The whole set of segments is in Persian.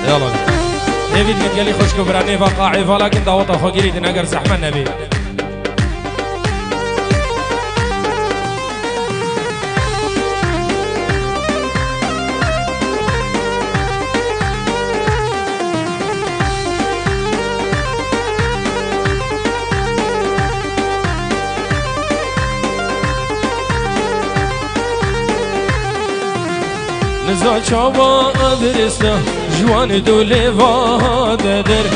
يلا نبيد قد قال لي خوش كبراني فقاعي ولكن دعوت اخو قريد نقر زحمة النبي نزال چاوا برستا جوان دوله واده در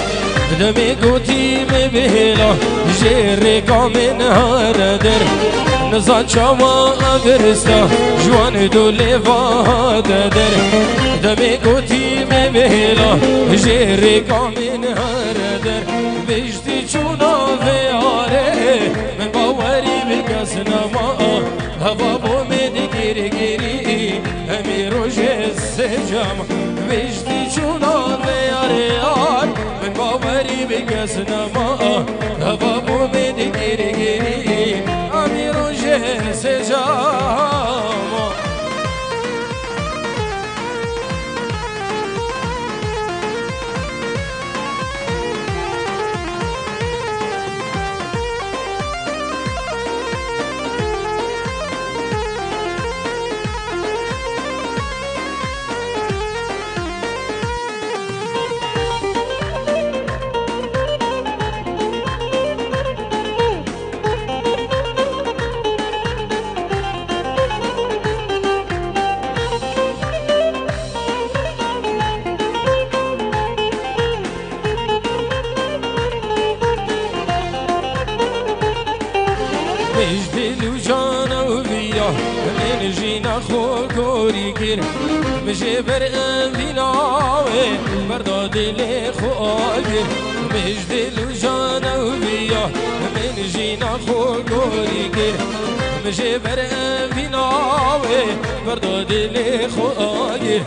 دمی گوتی مبهلا جیر کامن هر در نزال چاوا برستا جوان دوله واده در دمی گوتی مبهلا جیر کامن هر در بجتی چونا ویاره من باوری بکس نما هوا بومد گیری گیری همی روژه سجام وجدی چونان بیاره یار من باوری بکس نما هوا بومد گیری گیری همی روژه سجام مجدل و جانا و بیا من جینا خو گوری گر مجه بر امیناوه بردا دل خو آگر مجدل و جانا و بیا من جینا خو گوری گر مجه بر امیناوه بردا دل خو آگر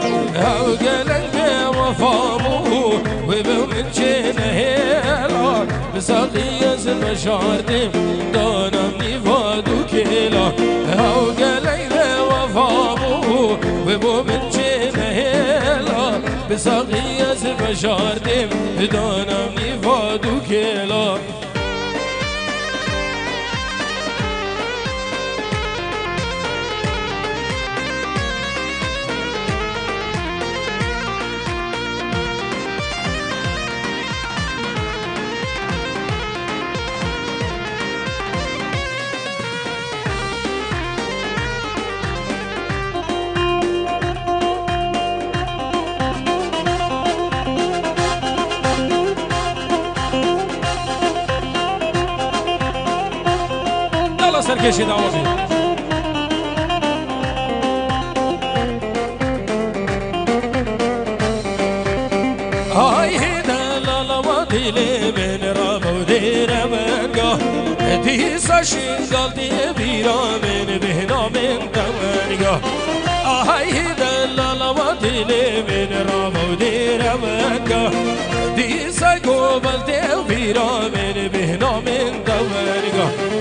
او گلنگ به وفامو و به من چه نهیلا بساقی از مشاردم دانم نیوادو کلا او گلی به وفامو و بو من چه نهیلا بساقی از مشاردم دانم نیوادو کلا سرکشی دعوازی های دلالا و دل من را بودی رونگا دیسا شنگال دی بیرا من بهنا من دونگا های دلالا و دل من را بودی رونگا دیسا گوبل دی بیرا من بهنا من دونگا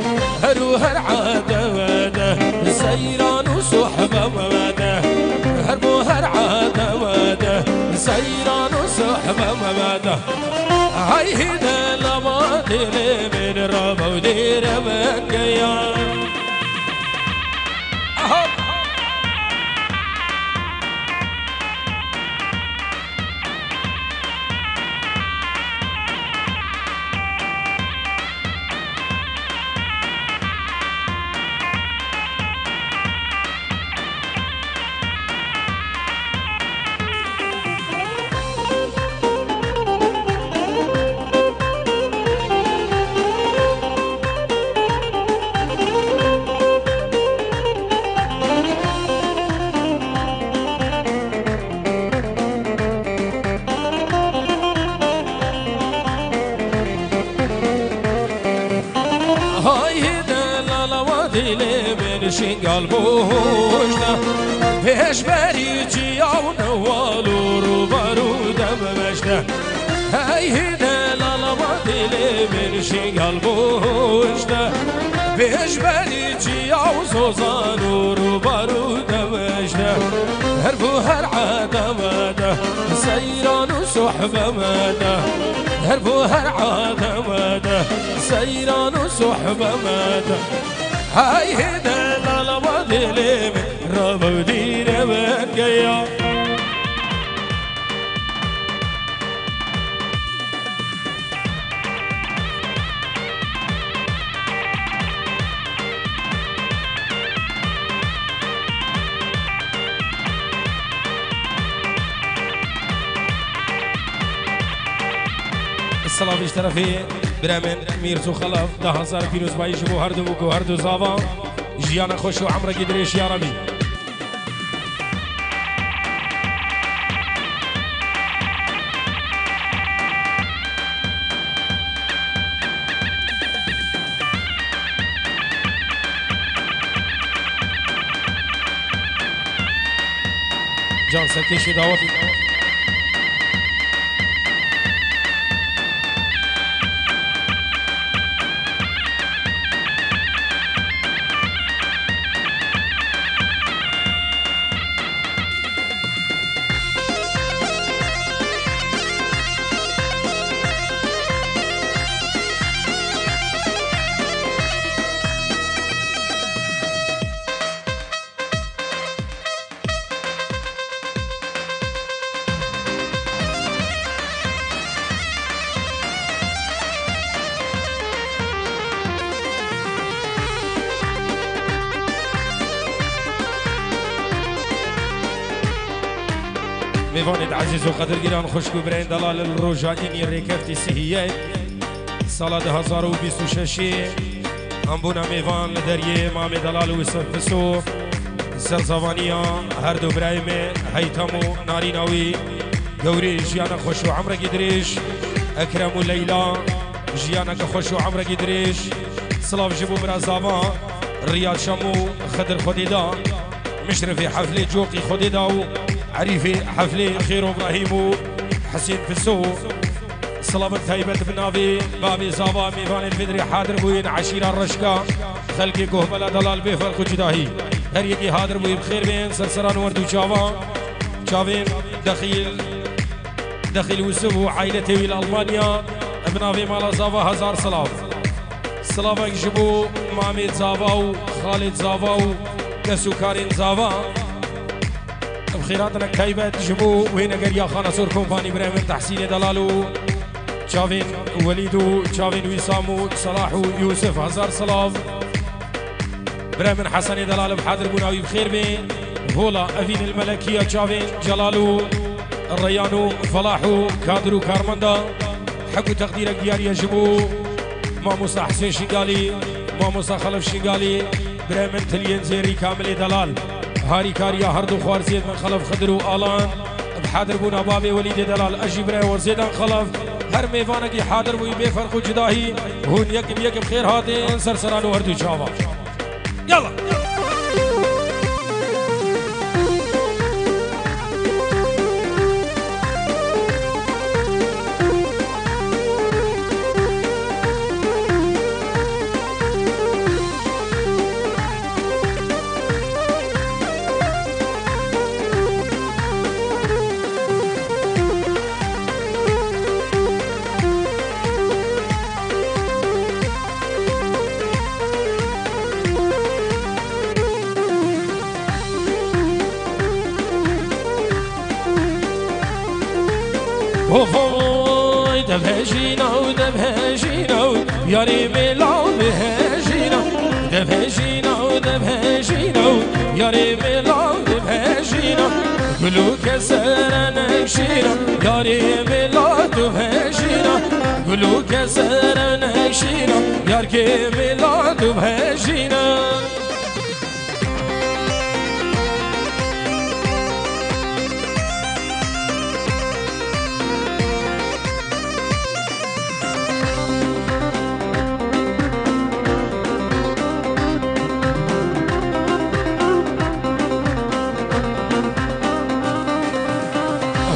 هر عاده واده سيران وصحبه واده هر عاده واده سيران وصحبه واده هاي هدا لما دل من ربا ودير بقيا شنگال بوشنا پیش بری جیاو نوالو رو برو دمشنا ای دلالا و دل من شنگال بوشنا پیش بری جیاو سوزانو رو برو دمشنا هربو هر عادماده سيران وصحبة ماده هربو هر عادماده سيران وصحبة ماده هاي هدا لا ما دلم ربو دير بنقيا السلام بیش طرفی برامن میرزو خلاف 10,000 پیروز بایش بو هر دو بو هر دو زاوا جیان خوش و عمر گدریش یا ربی جان سرکشی دعوتی میوانید عزیز و قدرگیران خوشگو برین دلال الروجانینی ریکفتی سهیه سال 2026 انبونا میوان لدریه مام دلال و سفسو سلزوانیا هر دو برایم هیتمو ناریناوی گوری جیانا خوش و عمر گدریش اکرم و لیلا جیانا خوش و عمر گدریش سلاف جبو برازاوا ریاد شمو خدر خودیدا مشرفي حفلة جوقي خديدا عريفي حفلة خير إبراهيم حسين فسو سلامة تايبة بنافي بابي زابا ميفان الفدري حاضر بوين عشيرة الرشقة خلقي قهبلا دلال بفرق جداهي هر يكي حاضر بوين بخير بين سرسران وردو شاوان شاوين دخيل وسبو عائلتي إلى ألمانيا بنافي مالا زابا 1000 سلاف سلافك جبو مامي زابا خالد زابا كسوكارين زابا بخيراتنا كايبة جبو وهنا قريا خانا سور كومباني برامن تحسين دلالو شافين وليدو شافين ويسامو صلاحو يوسف 1000 سلاف برامن حسن دلال بحاضر بناوي بخير بين هولا أفين الملكية شافين جلالو الريانو فلاحو كادرو كارمندا حقو تقديرك دياري يجبو ماموسا حسين شنقالي ماموسا خلف شنقالي برامن تلين زيري كامل دلال هاري كاريا هردو خوارزيد من خلف خدرو آلان بحاضر بونا بابي وليد دلال أجي برا ورزيدان خلف هر ميفانكي حاضر بوي بفرق جداهي هون يكم خير هاتين سرسرانو هردو شاوا يلا وفوي دبهجينا ودبهجينا ياري ميلا دبهجينا دبهجينا ودبهجينا ياري ميلا دبهجينا قلو كسر نكشينا ياري ميلا دبهجينا قلو كسر نكشينا ياري ميلا دبهجينا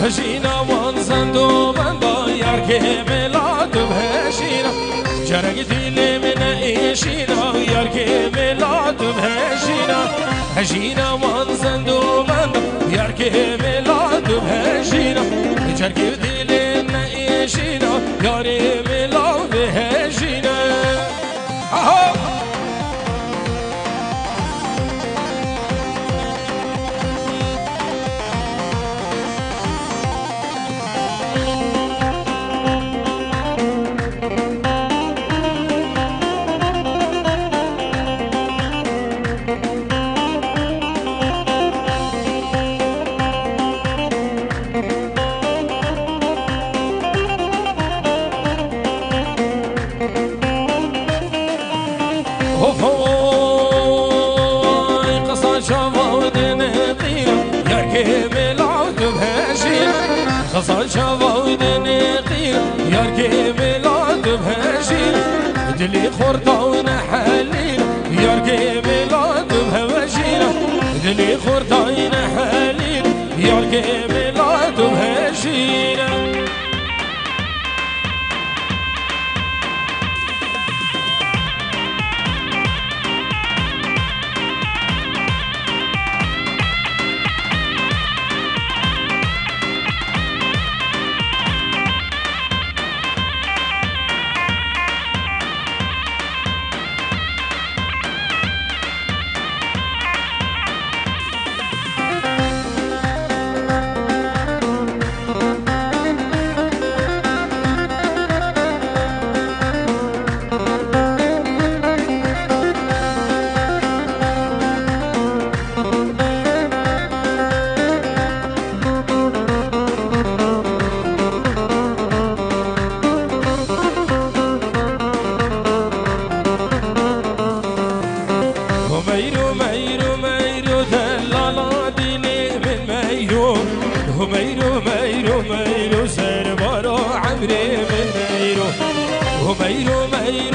هجينا وانزندو بندا ياركي ميلاد بهجينا جرقتي لي من ايشينا ياركي ميلاد بهجينا هجينا وانزندو بندا ياركي جرگی ملاد بهشینا جرگی دل نعیشینا یاری ملاد بهشینا آها خصال شواود نقير يركي ميلاد بهشير دلي خردان حليل يركي ميلاد بهشير دلي خردان حليل يركي ميلاد بهشير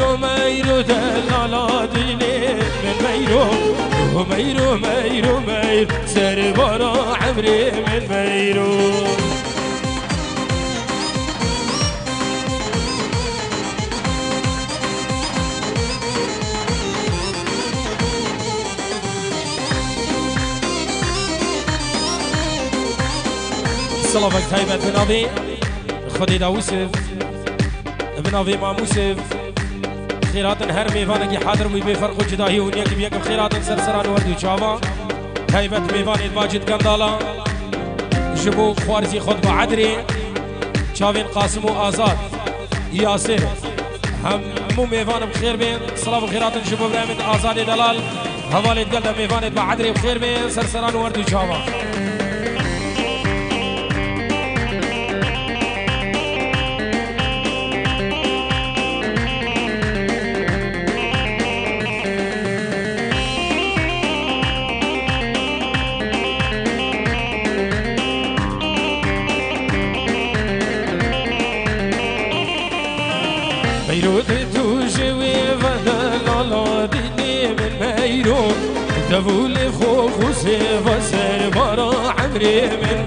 ميرو دلالا ديني من ميرو سر برا عمري من ميرو صلافك تايبة بنابي خدي داوسف بنابي ماموسف خيرات هر ميفانك حاضر وي بفرق جداهي ونيك بيك خيرات سرسران وردو چاوا هيبت ميفان ماجد قندالا جبو خوارزي خود بعدري چاوين قاسم وآزاد ياسر هم مو ميفان بخير بين صلاة وخيرات جبو برامد آزاد دلال هوالي قلب ميفان بعدري بخير بين سرسران وردو چاوا دفول خوخ وسيف سر برا عمري من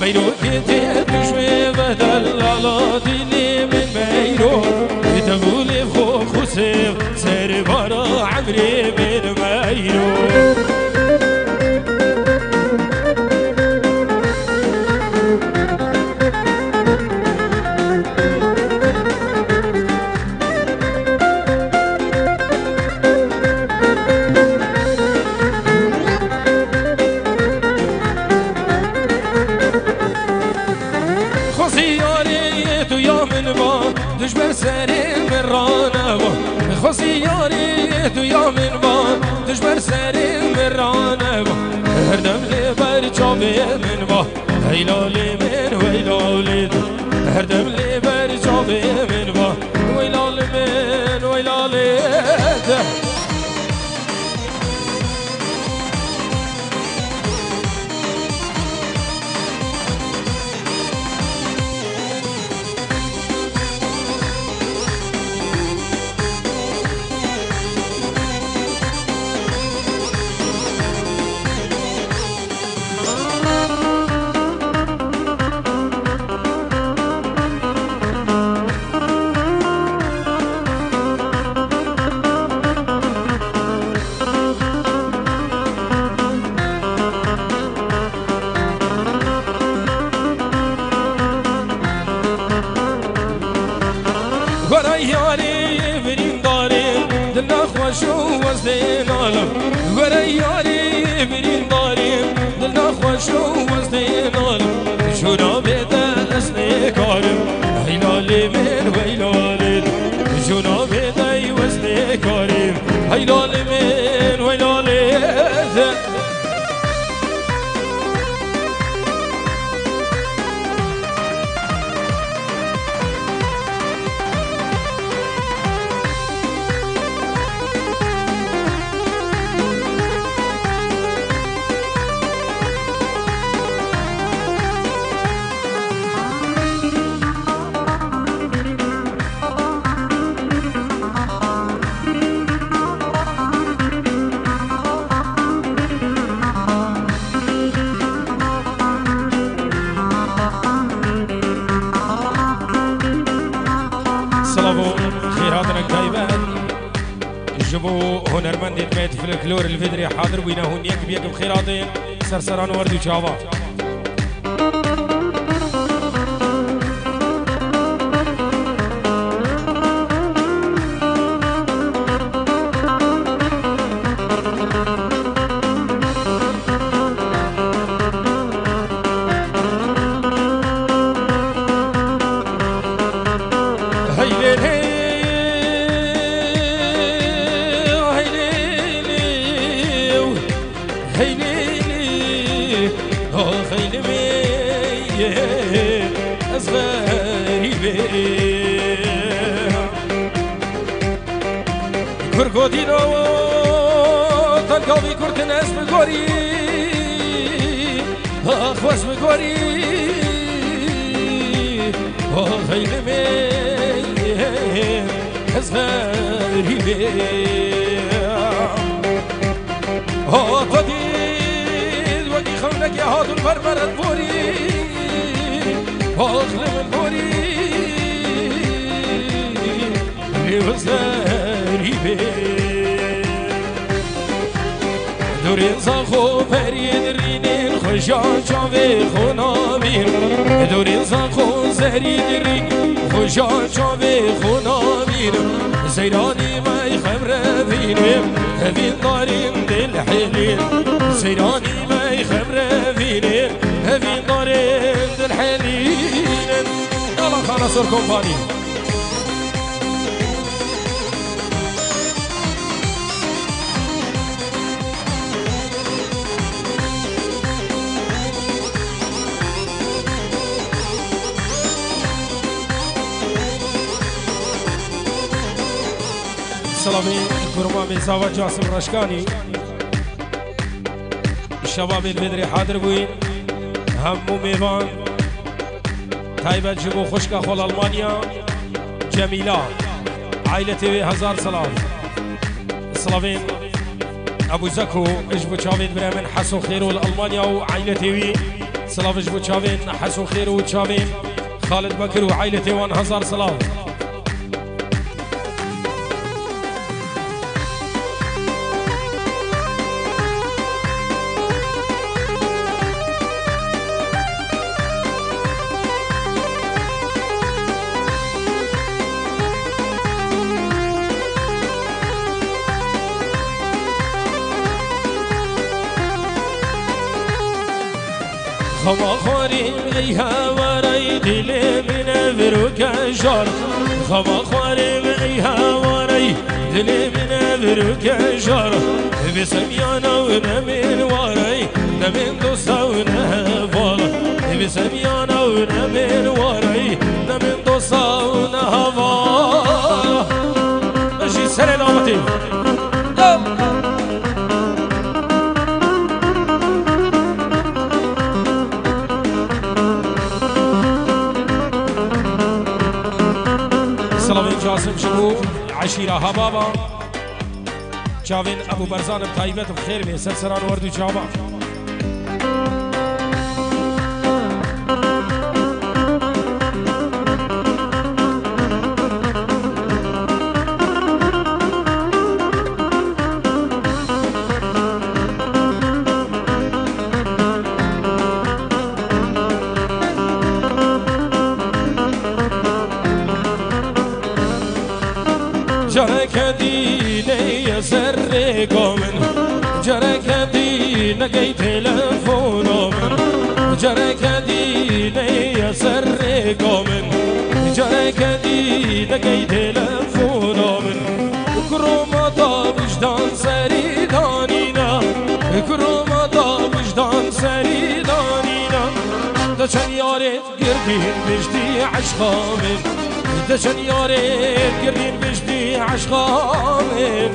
ميرو كتير شوي بدل لا ديني من ميرو دفول خوخ وسيف سر برا عمري من ميرو دجبر سري من رانوا خصي ياري تو يا من با دجبر سري من رانوا هردم لي برچاوي من با هيلالي من ويلالي هردم لي برچاوي من با ويلالي من ويلالي نالم ورای یاری برین داریم دلنا خوش و وزده نالم جونا به دست نکارم هیلالی من ویلالی جونا به دست نکارم هیلالی من ویلالی جبو هنرمند بيت فلكلور الفدري حاضر بينا هون يك بيك بخيراتين سرسران وردو شابا كركودينو تلقاوي كرتناس بكوري أخواس بكوري خيل مين أصغري بين قديد وقي خونك يا هادو البربرة بوري أخلي من بوري لوزاري دورين زاخو بريد رينين خشان شاوي خنامين دورين زاخو زريد رين خشان شاوي خنامين زيراني ما يخبر فيني هفين دارين دل حلين زيراني ما يخبر فيني هفين دارين دل حلين يلا خلاص الكومباني سلامي كرما من سوا جاسم رشكاني الشباب البدري حاضر بوين همو ميوان تايبت جبو خشكا خول ألمانيا جميلة عائلتي هزار سلام سلامين أبو زكو اجبو تشافين برامن حسو خيرو الألمانيا وعائلتي سلام اجبو تشافين حسو خيرو تشافين خالد بكر وعائلتي وان هزار سلام خما خواریم ای هوارای دل من بروک جار خما خواریم ای هوارای دل من بروک جار بسمیانا و نمین وارای نمین دوستا و نهوالا بسمیانا و نمین وارای نمین دوستا و نهوالا ماشي سلامتی جاسم شبو عشيرة هبابا شافين أبو برزان بطيبت بخير بي سلسلان وردو جابا جارك ديني يسر قومن نگی تلفونم جره کدی نی سر گامن جره کدی نگی تلفونم کروما دا وجدان سری دانینا کروما دا وجدان سری دانینا دچن یارت گردین بجدی عشقامن دچن یارت گردین بجدی عشقامن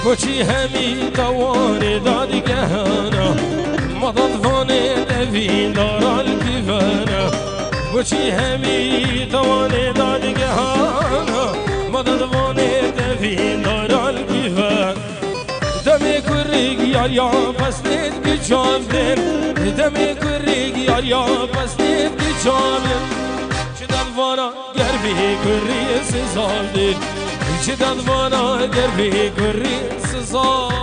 وچی همی توانی دادی گهانا مدد فانی دوین دارال کیفانا وچی همی توانی دادی گهانا مدد فانی دوین دارال کیفانا دمی کریگ یار یا پس نید کی چاندن دمی کریگ یار یا پس نید کی چاندن چدن وانا گربی کری سزالدن چدن وانا گربی کری سزالدن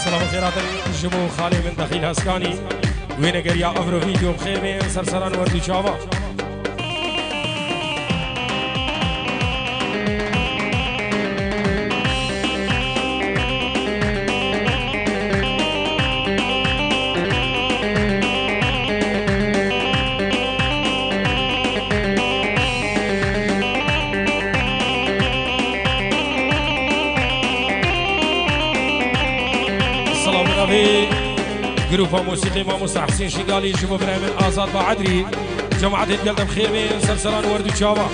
سلام خيرات الجمهور خالي من دخيل هسكاني وين قريا افرو فيديو بخير من سرسران وردي شابا جروب موسيقي ما مستحسين شقالي جيبوا برنامج آزاد بعدري جماعة القلب بخير من سرسران وردو شابا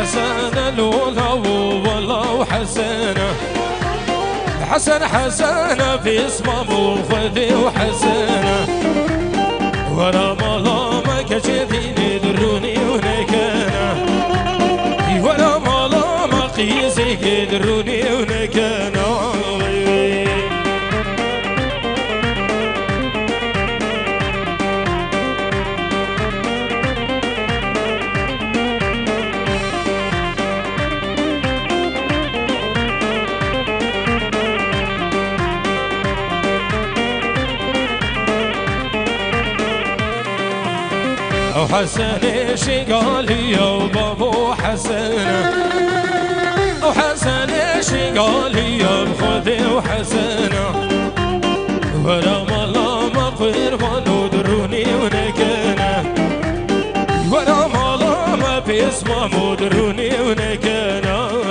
حسن الأولى والله حسنة حسن حسنة في اسم أبو خذي وحسنة ورا مالا كشفيني دروني ونكنا ورا مالا قيسي دروني ونكنا حسن شقالي وبابو حسنة وحسن شقالي بخذي وحسنة ورا مالا ما قربان ودروني ونكنا ورا مالا ما في اسمه مدروني ونكنا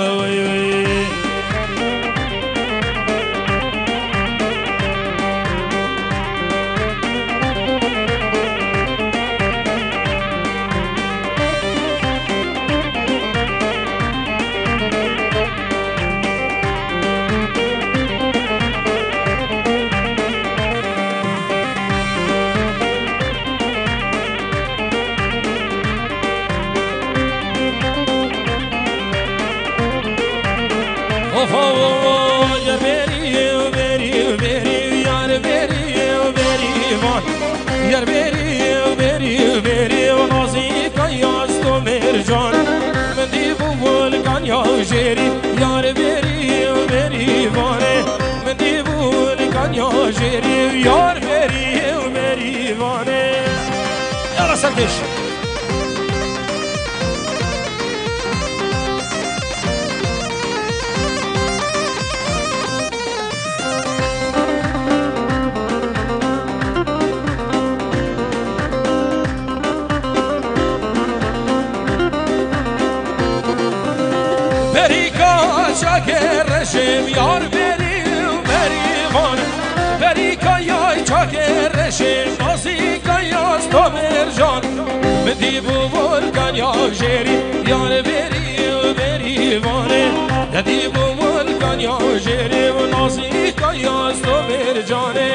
یار بری و نازی که یاست و مرجان من دیو ولکان یا جری یار جری یار بری و مریوانه یالا سرکش چاکر رشم یار بری و مریوان بریکا یای چاکر رشم نازیکا یاز تو مرجان بدی بو ولکان یا جری یار بری و مریوانه بدی بو ولکان یا جری و نازیکا یاز تو مرجانه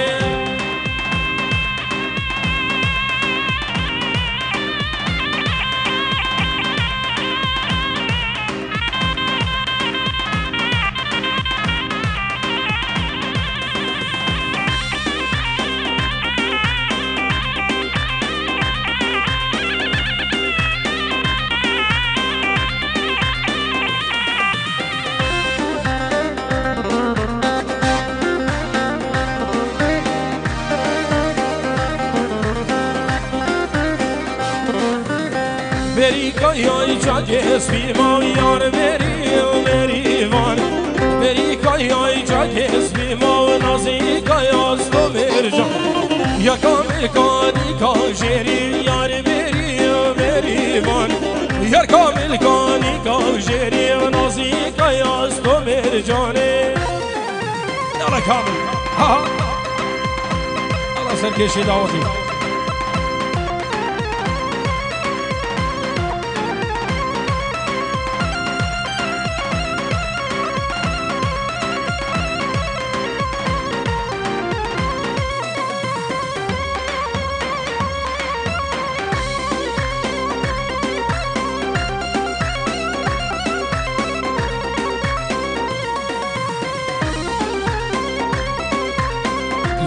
بریکا یای چاکس بیما یار بری و مریوان بریکا یای چاکس بیما و نازیکا یاز تو مرجان یا کامل کانی کاجری یار بری و مریوان یار کامل کانی کاجری و نازیکا یاز تو مرجانه یالا کامل ها یالا سرکشی دعوتی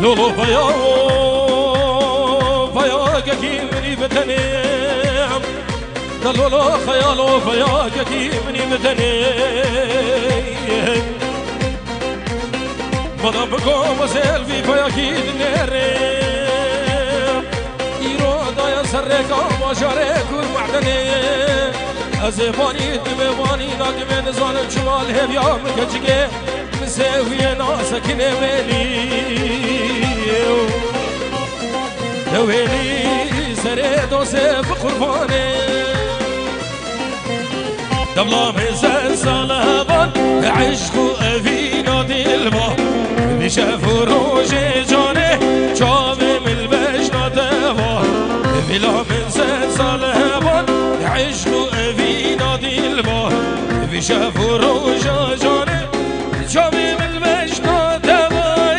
لولو فيا كي مني بتنام لولو خيالو فيا كي مني بتنام ماذا بكم سيلفي فيا كي دنيرم إيرودا يا سرقا ما شارك ومعدني أزفاني دمواني ناقم نزان الجمال هبيا مكجيك مسوي ناسك نملي ويلي سريد وسيف قرباني دبلا من سلسلة عشق أفينا دلما بشاف روج جاني جامي من البجنة دوا بلا من سلسلة عشق أفينا دلما بشاف روج جاني جامي من البجنة دوا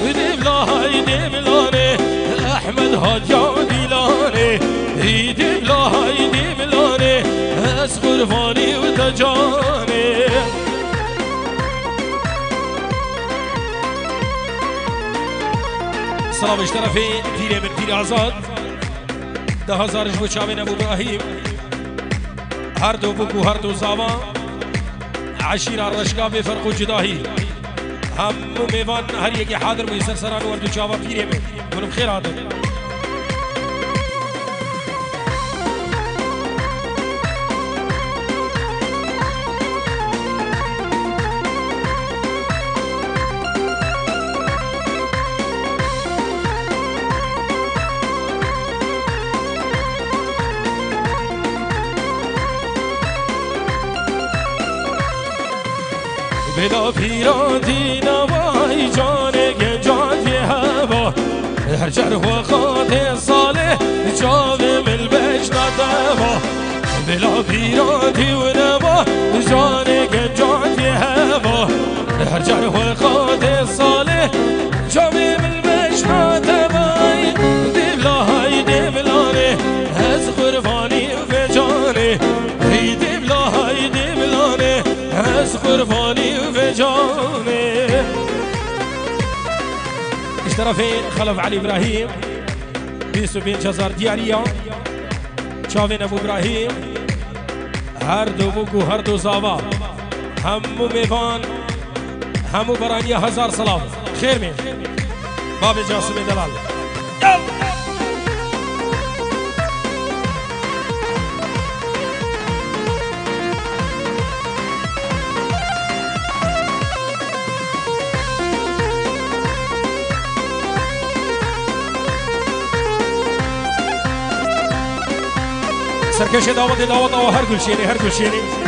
ودبلا هاي دبلاني أحمد هاديا ديلاني دبلا هاي دبلاني أسخر فاني وتجاني سلام اشترافي تيري من تيري آزاد 10,000 جبو چاوين ابو ابراهيم هر دو بوكو هر دو زاوا عشيرة الرشقا بفرق جداهي همو ميوان هر يكي حاضر بو يسر سران وردو چاوا تيري من منو بخير عادل بلا پیرادی نوای جان گنجاتی هوا هر جرح و خاط صالح جاوه مل بجنات هوا بلا پیرادی و نوا جان گنجاتی هوا هر جرح و خاط صالح جاوه مل بجنات هوا دبلاهای دبلانه از قربانی و جانه دبلاهای دبلانه از قربانی و جانه اشترافين خلف علي ابراهيم بيسو بين جزار دياريا شافين ابو ابراهيم هر دو بوكو هر دو زاوا همو ميفان همو برانيا 1000 سلام خير من بابي جاسم دلال يلا سركش دعوة هر كل شيء